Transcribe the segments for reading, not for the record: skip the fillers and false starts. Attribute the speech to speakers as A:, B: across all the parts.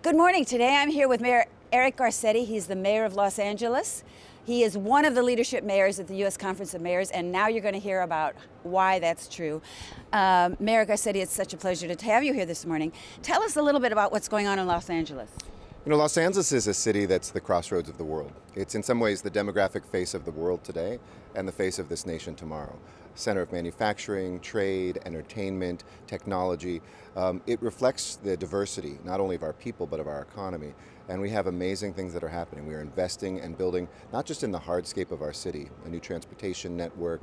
A: Good morning. Today I'm here with Mayor Eric Garcetti. He's the mayor of Los Angeles. He is one of the leadership mayors at the U.S. Conference of Mayors, and now you're going to hear about why that's true. Mayor Garcetti, it's such a pleasure to have you here this morning. Tell us a little bit about what's going on in Los Angeles.
B: You know, Los Angeles is a city that's the crossroads of the world. It's in some ways the demographic face of the world today and the face of this nation tomorrow. Center of manufacturing, trade, entertainment, technology. It reflects the diversity, not only of our people, but of our economy. And we have amazing things that are happening. We are investing and building, not just in the hardscape of our city, a new transportation network,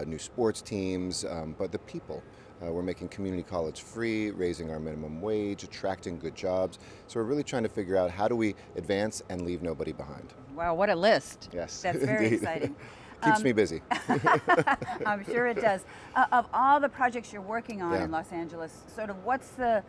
B: new sports teams, but the people. We're making community college free, raising our minimum wage, attracting good jobs. So we're really trying to figure out how do we advance and leave nobody behind.
A: Wow, what a list.
B: Yes,
A: that's very exciting.
B: Keeps me busy.
A: I'm sure it does. Of all the projects you're working on in Los Angeles, sort of what's the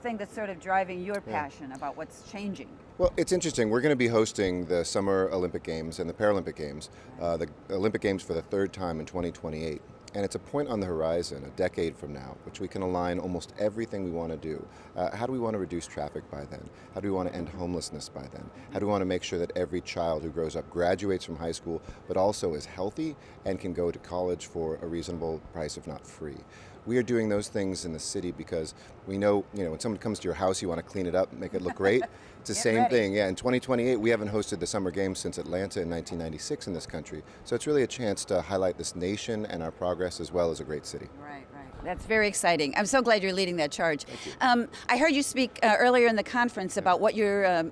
A: thing that's sort of driving your passion about what's changing?
B: Well, it's interesting. We're going to be hosting the Summer Olympic Games and the Paralympic Games, the Olympic Games for the third time in 2028. And it's a point on the horizon, a decade from now, which we can align almost everything we want to do. How do we want to reduce traffic by then? How do we want to end homelessness by then? How do we want to make sure that every child who grows up graduates from high school, but also is healthy and can go to college for a reasonable price, if not free? We are doing those things in the city because we know, when someone comes to your house, you want to clean it up, make it look great. It's the same thing. Yeah, in 2028, we haven't hosted the Summer Games since Atlanta in 1996 in this country. So it's really a chance to highlight this nation and our progress as well as a great city.
A: Right. That's very exciting. I'm so glad you're leading that charge.
B: Thank you.
A: I heard you speak earlier in the conference about what you're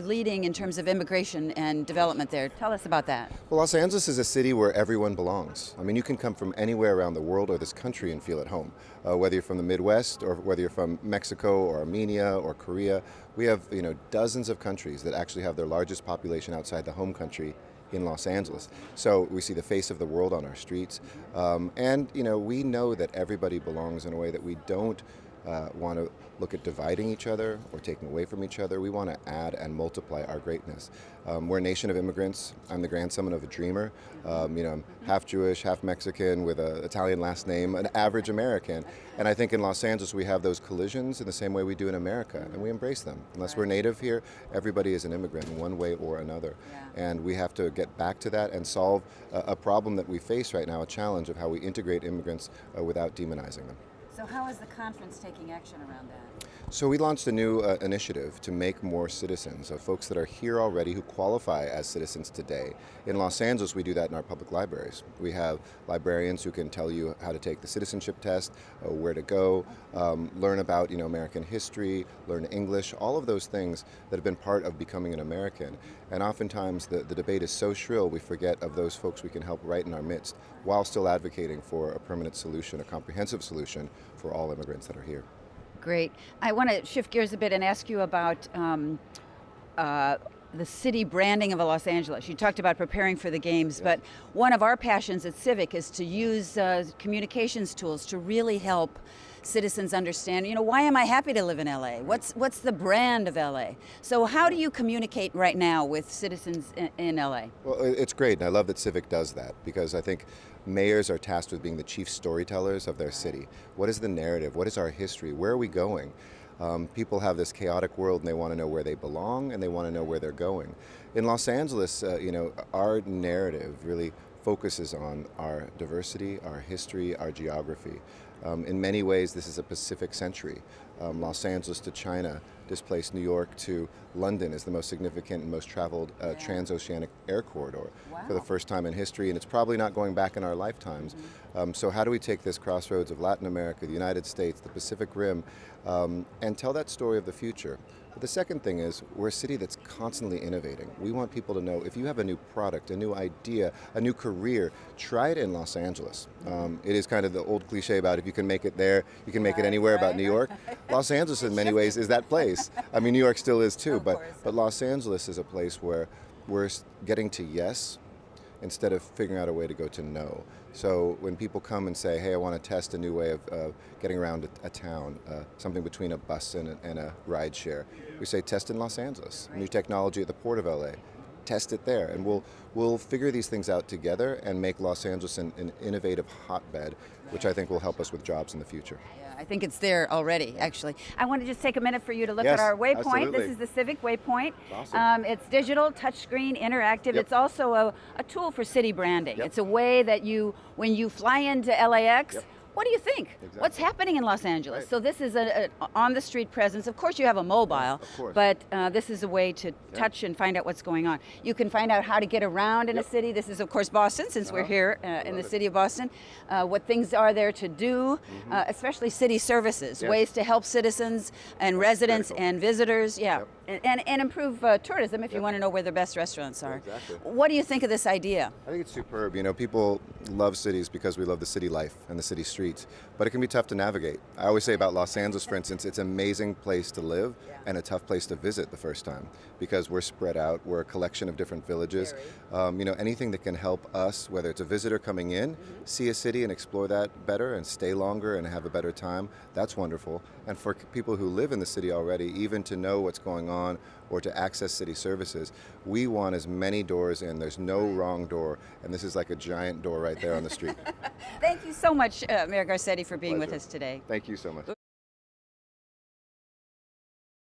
A: leading in terms of immigration and development there. Tell us about that.
B: Well, Los Angeles is a city where everyone belongs. I mean, you can come from anywhere around the world or this country and feel at home. Whether you're from the Midwest or whether you're from Mexico or Armenia or Korea, we have dozens of countries that actually have their largest population outside the home country in Los Angeles. So we see the face of the world on our streets. And we know that everybody belongs in a way that we don't want to look at dividing each other or taking away from each other. We want to add and multiply our greatness. We're a nation of immigrants. I'm the grandson of a dreamer. I'm half Jewish, half Mexican with an Italian last name, an average American. And I think in Los Angeles we have those collisions in the same way we do in America, and we embrace them. Unless we're native here, everybody is an immigrant in one way or another. And we have to get back to that and solve a problem that we face right now, a challenge of how we integrate immigrants without demonizing them.
A: So how is the conference taking action around that?
B: So we launched a new initiative to make more citizens, folks that are here already who qualify as citizens today. In Los Angeles, we do that in our public libraries. We have librarians who can tell you how to take the citizenship test, where to go, learn about American history, learn English, all of those things that have been part of becoming an American. And oftentimes the debate is so shrill we forget of those folks we can help right in our midst while still advocating for a permanent solution, a comprehensive solution for all immigrants that are here.
A: Great. I want to shift gears a bit and ask you about the city branding of Los Angeles. You talked about preparing for the games, but one of our passions at Civic is to use communications tools to really help citizens understand, why am I happy to live in LA? What's the brand of LA? So how do you communicate right now with citizens in LA?
B: Well, it's great, and I love that Civic does that, because I think mayors are tasked with being the chief storytellers of their city. What is the narrative? What is our history? Where are we going? People have this chaotic world and they want to know where they belong and they want to know where they're going. In Los Angeles, our narrative really focuses on our diversity, our history, our geography. In many ways, this is a Pacific century. Los Angeles to China, displaced New York to London is the most significant and most traveled transoceanic air corridor for the first time in history, and it's probably not going back in our lifetimes. So how do we take this crossroads of Latin America, the United States, the Pacific Rim, and tell that story of the future? But the second thing is, we're a city that's constantly innovating. We want people to know if you have a new product, a new idea, a new career, try it in Los Angeles. It is kind of the old cliche about if you can make it there, you can make it anywhere about New York. Los Angeles in many ways is that place. I mean, New York still is too, but Los Angeles is a place where we're getting to yes instead of figuring out a way to go to no. So when people come and say, hey, I want to test a new way of getting around a town, something between a bus and a ride share, we say test in Los Angeles. New technology at the Port of LA. test it there, and we'll figure these things out together and make Los Angeles an innovative hotbed, which I think will help us with jobs in the future.
A: Yeah, I think it's there already, actually. I want to just take a minute for you to look
B: Yes,
A: at our waypoint.
B: absolutely.
A: This is the Civic Waypoint.
B: Awesome.
A: It's digital, touchscreen, interactive.
B: Yep.
A: It's also a tool for city branding.
B: Yep.
A: It's a way that when you fly into LAX,
B: Yep.
A: what do you think?
B: Exactly.
A: What's happening in Los Angeles?
B: Right.
A: So this is a on-the-street presence. Of course you have a mobile,
B: of course.
A: but this is a way to touch and find out what's going on. You can find out how to get around in a city. This is, of course, Boston, since we're here in the city of Boston. What things are there to do, especially city services,
B: Yes.
A: ways to help citizens and residents
B: critical.
A: and visitors,
B: Yep.
A: and improve tourism if you want to know where the best restaurants are.
B: Exactly.
A: What do you think of this idea?
B: I think it's superb. You know, people love cities because we love the city life and the city streets, but it can be tough to navigate. I always say about Los Angeles, for instance, it's an amazing place to live and a tough place to visit the first time because we're spread out. We're a collection of different villages. You know, anything that can help us, whether it's a visitor coming in, see a city and explore that better and stay longer and have a better time, that's wonderful. And for people who live in the city already, even to know what's going on or to access city services, we want as many doors in. There's no wrong door, and this is like a giant door right there on the street.
A: Thank you so much, Mayor Garcetti, for being with
B: Pleasure.
A: us today.
B: Thank you so much.